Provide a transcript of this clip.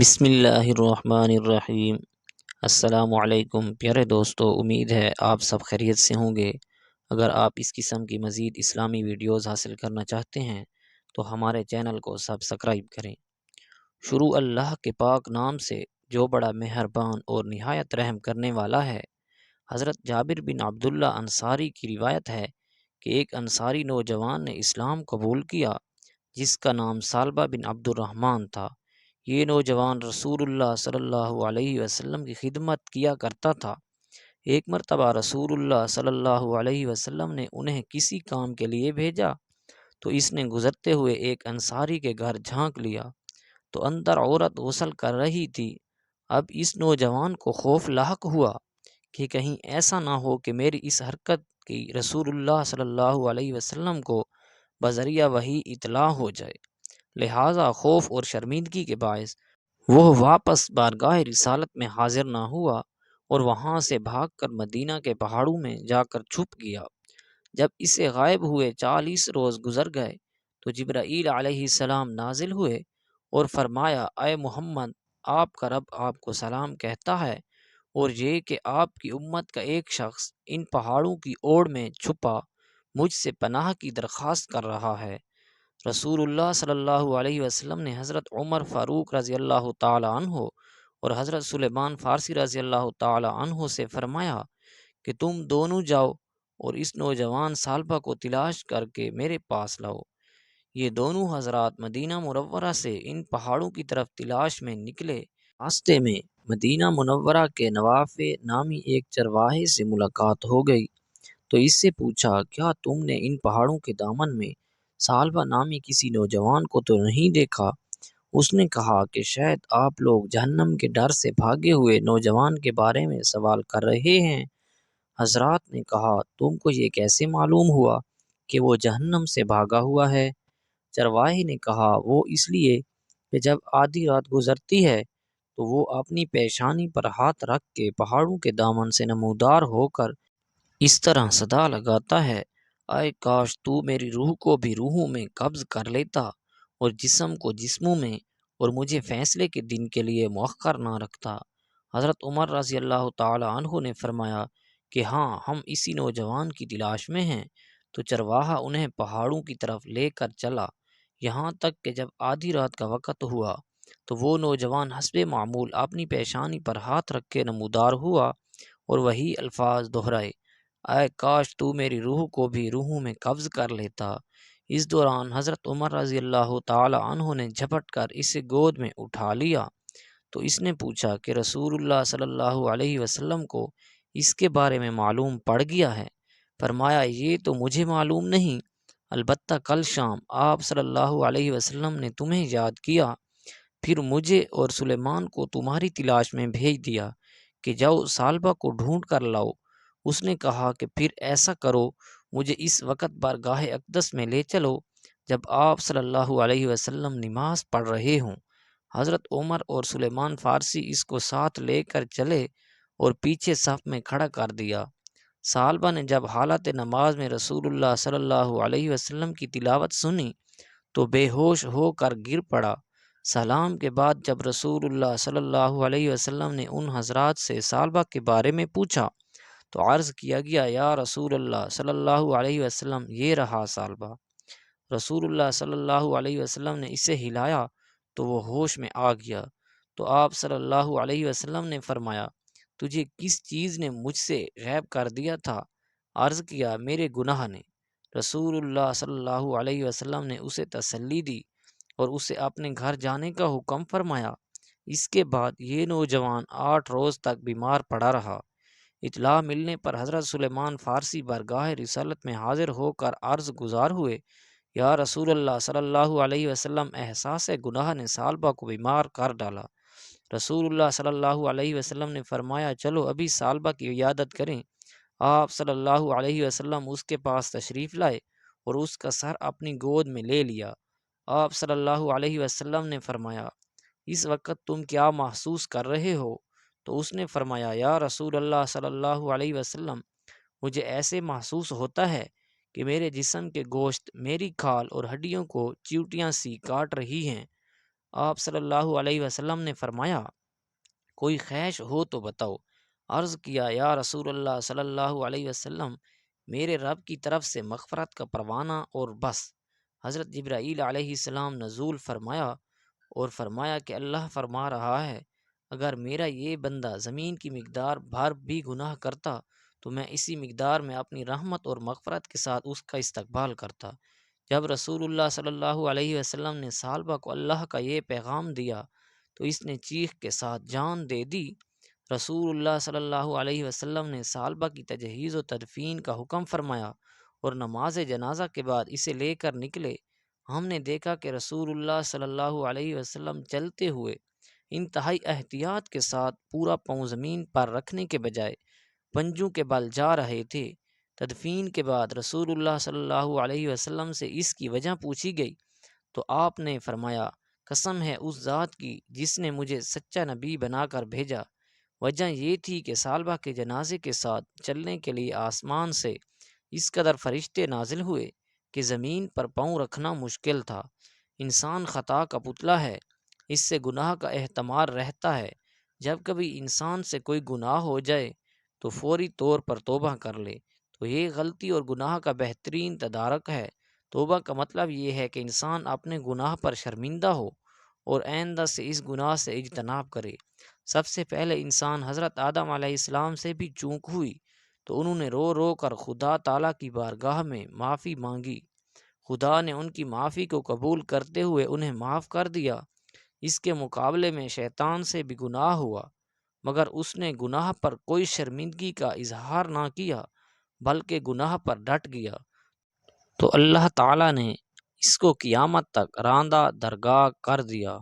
بسم اللہ الرحمن الرحیم۔ السلام علیکم پیارے دوستو، امید ہے آپ سب خیریت سے ہوں گے۔ اگر آپ اس قسم کی مزید اسلامی ویڈیوز حاصل کرنا چاہتے ہیں تو ہمارے چینل کو سبسکرائب کریں۔ شروع اللہ کے پاک نام سے جو بڑا مہربان اور نہایت رحم کرنے والا ہے۔ حضرت جابر بن عبداللہ انصاری کی روایت ہے کہ ایک انصاری نوجوان نے اسلام قبول کیا جس کا نام سالبہ بن عبد الرحمن تھا۔ یہ نوجوان رسول اللہ صلی اللہ علیہ وسلم کی خدمت کیا کرتا تھا۔ ایک مرتبہ رسول اللہ صلی اللہ علیہ وسلم نے انہیں کسی کام کے لیے بھیجا تو اس نے گزرتے ہوئے ایک انصاری کے گھر جھانک لیا تو اندر عورت غسل کر رہی تھی۔ اب اس نوجوان کو خوف لاحق ہوا کہ کہیں ایسا نہ ہو کہ میری اس حرکت کی رسول اللہ صلی اللہ علیہ وسلم کو بذریعہ وحی اطلاع ہو جائے، لہٰذا خوف اور شرمندگی کے باعث وہ واپس بارگاہ رسالت میں حاضر نہ ہوا اور وہاں سے بھاگ کر مدینہ کے پہاڑوں میں جا کر چھپ گیا۔ جب اسے غائب ہوئے 40 روز گزر گئے تو جبرائیل علیہ السلام نازل ہوئے اور فرمایا، اے محمد، آپ کا رب آپ کو سلام کہتا ہے اور یہ کہ آپ کی امت کا ایک شخص ان پہاڑوں کی اوڑ میں چھپا مجھ سے پناہ کی درخواست کر رہا ہے۔ رسول اللہ صلی اللہ علیہ وسلم نے حضرت عمر فاروق رضی اللہ تعالی عنہ اور حضرت سلیمان فارسی رضی اللہ تعالی عنہ سے فرمایا کہ تم دونوں جاؤ اور اس نوجوان سالبہ کو تلاش کر کے میرے پاس لاؤ۔ یہ دونوں حضرات مدینہ منورہ سے ان پہاڑوں کی طرف تلاش میں نکلے۔ راستے میں مدینہ منورہ کے نوافع نامی ایک چرواہے سے ملاقات ہو گئی تو اس سے پوچھا، کیا تم نے ان پہاڑوں کے دامن میں سالبہ نامی کسی نوجوان کو تو نہیں دیکھا؟ اس نے کہا کہ شاید آپ لوگ جہنم کے ڈر سے بھاگے ہوئے نوجوان کے بارے میں سوال کر رہے ہیں۔ حضرات نے کہا، تم کو یہ کیسے معلوم ہوا کہ وہ جہنم سے بھاگا ہوا ہے؟ چرواہے نے کہا، وہ اس لیے کہ جب آدھی رات گزرتی ہے تو وہ اپنی پیشانی پر ہاتھ رکھ کے پہاڑوں کے دامن سے نمودار ہو کر اس طرح صدا لگاتا ہے، اے کاش تو میری روح کو بھی روحوں میں قبض کر لیتا اور جسم کو جسموں میں، اور مجھے فیصلے کے دن کے لیے مؤخر نہ رکھتا۔ حضرت عمر رضی اللہ تعالی عنہ نے فرمایا کہ ہاں، ہم اسی نوجوان کی تلاش میں ہیں۔ تو چرواہا انہیں پہاڑوں کی طرف لے کر چلا، یہاں تک کہ جب آدھی رات کا وقت ہوا تو وہ نوجوان حسب معمول اپنی پیشانی پر ہاتھ رکھ کے نمودار ہوا اور وہی الفاظ دہرائے، اے کاش تو میری روح کو بھی روحوں میں قبض کر لیتا۔ اس دوران حضرت عمر رضی اللہ تعالی عنہ نے جھپٹ کر اسے گود میں اٹھا لیا تو اس نے پوچھا کہ رسول اللہ صلی اللہ علیہ وسلم کو اس کے بارے میں معلوم پڑ گیا ہے؟ فرمایا، یہ تو مجھے معلوم نہیں، البتہ کل شام آپ صلی اللہ علیہ وسلم نے تمہیں یاد کیا، پھر مجھے اور سلیمان کو تمہاری تلاش میں بھیج دیا کہ جاؤ سالبہ کو ڈھونڈ کر لاؤ۔ اس نے کہا کہ پھر ایسا کرو، مجھے اس وقت بارگاہ اقدس میں لے چلو جب آپ صلی اللہ علیہ وسلم نماز پڑھ رہے ہوں۔ حضرت عمر اور سلیمان فارسی اس کو ساتھ لے کر چلے اور پیچھے صف میں کھڑا کر دیا۔ سالبہ نے جب حالت نماز میں رسول اللہ صلی اللہ علیہ وسلم کی تلاوت سنی تو بے ہوش ہو کر گر پڑا۔ سلام کے بعد جب رسول اللہ صلی اللہ علیہ وسلم نے ان حضرات سے سالبہ کے بارے میں پوچھا تو عرض کیا گیا، یا رسول اللہ صلی اللہ علیہ وسلم، یہ رہا سالبہ۔ رسول اللہ صلی اللہ علیہ وسلم نے اسے ہلایا تو وہ ہوش میں آ گیا تو آپ صلی اللہ علیہ وسلم نے فرمایا، تجھے کس چیز نے مجھ سے غائب کر دیا تھا؟ عرض کیا، میرے گناہ نے۔ رسول اللہ صلی اللہ علیہ وسلم نے اسے تسلی دی اور اسے اپنے گھر جانے کا حکم فرمایا۔ اس کے بعد یہ نوجوان 8 روز تک بیمار پڑا رہا۔ اطلاع ملنے پر حضرت سلیمان فارسی بارگاہ رسالت میں حاضر ہو کر عرض گزار ہوئے، یا رسول اللہ صلی اللہ علیہ وسلم، احساس گناہ نے سالبہ کو بیمار کر ڈالا۔ رسول اللہ صلی اللہ علیہ وسلم نے فرمایا، چلو ابھی سالبہ کی عیادت کریں۔ آپ صلی اللہ علیہ وسلم اس کے پاس تشریف لائے اور اس کا سر اپنی گود میں لے لیا۔ آپ صلی اللہ علیہ وسلم نے فرمایا، اس وقت تم کیا محسوس کر رہے ہو؟ تو اس نے فرمایا، یا رسول اللہ صلی اللہ علیہ وسلم، مجھے ایسے محسوس ہوتا ہے کہ میرے جسم کے گوشت میری کھال اور ہڈیوں کو چیوٹیاں سی کاٹ رہی ہیں۔ آپ صلی اللہ علیہ وسلم نے فرمایا کوئی خواہش ہو تو بتاؤ۔ عرض کیا یا رسول اللہ صلی اللہ علیہ وسلم میرے رب کی طرف سے مغفرت کا پروانہ اور بس۔ حضرت جبرائیل علیہ السلام نزول فرمایا اور فرمایا کہ اللہ فرما رہا ہے اگر میرا یہ بندہ زمین کی مقدار بھر بھی گناہ کرتا تو میں اسی مقدار میں اپنی رحمت اور مغفرت کے ساتھ اس کا استقبال کرتا۔ جب رسول اللہ صلی اللہ علیہ وسلم نے ثعلبہ کو اللہ کا یہ پیغام دیا تو اس نے چیخ کے ساتھ جان دے دی۔ رسول اللہ صلی اللہ علیہ وسلم نے ثعلبہ کی تجہیز و تدفین کا حکم فرمایا اور نماز جنازہ کے بعد اسے لے کر نکلے۔ ہم نے دیکھا کہ رسول اللہ صلی اللہ علیہ وسلم چلتے ہوئے انتہائی احتیاط کے ساتھ پورا پاؤں زمین پر رکھنے کے بجائے پنجوں کے بل جا رہے تھے۔ تدفین کے بعد رسول اللہ صلی اللہ علیہ وسلم سے اس کی وجہ پوچھی گئی تو آپ نے فرمایا قسم ہے اس ذات کی جس نے مجھے سچا نبی بنا کر بھیجا، وجہ یہ تھی کہ ثعلبہ کے جنازے کے ساتھ چلنے کے لیے آسمان سے اس قدر فرشتے نازل ہوئے کہ زمین پر پاؤں رکھنا مشکل تھا۔ انسان خطا کا پتلا ہے، اس سے گناہ کا احتمال رہتا ہے۔ جب کبھی انسان سے کوئی گناہ ہو جائے تو فوری طور پر توبہ کر لے تو یہ غلطی اور گناہ کا بہترین تدارک ہے۔ توبہ کا مطلب یہ ہے کہ انسان اپنے گناہ پر شرمندہ ہو اور آئندہ سے اس گناہ سے اجتناب کرے۔ سب سے پہلے انسان حضرت آدم علیہ السلام سے بھی چوک ہوئی تو انہوں نے رو رو کر خدا تعالیٰ کی بارگاہ میں معافی مانگی۔ خدا نے ان کی معافی کو قبول کرتے ہوئے انہیں معاف کر دیا۔ اس کے مقابلے میں شیطان سے بھی گناہ ہوا مگر اس نے گناہ پر کوئی شرمندگی کا اظہار نہ کیا بلکہ گناہ پر ڈٹ گیا تو اللہ تعالیٰ نے اس کو قیامت تک راندہ درگاہ کر دیا۔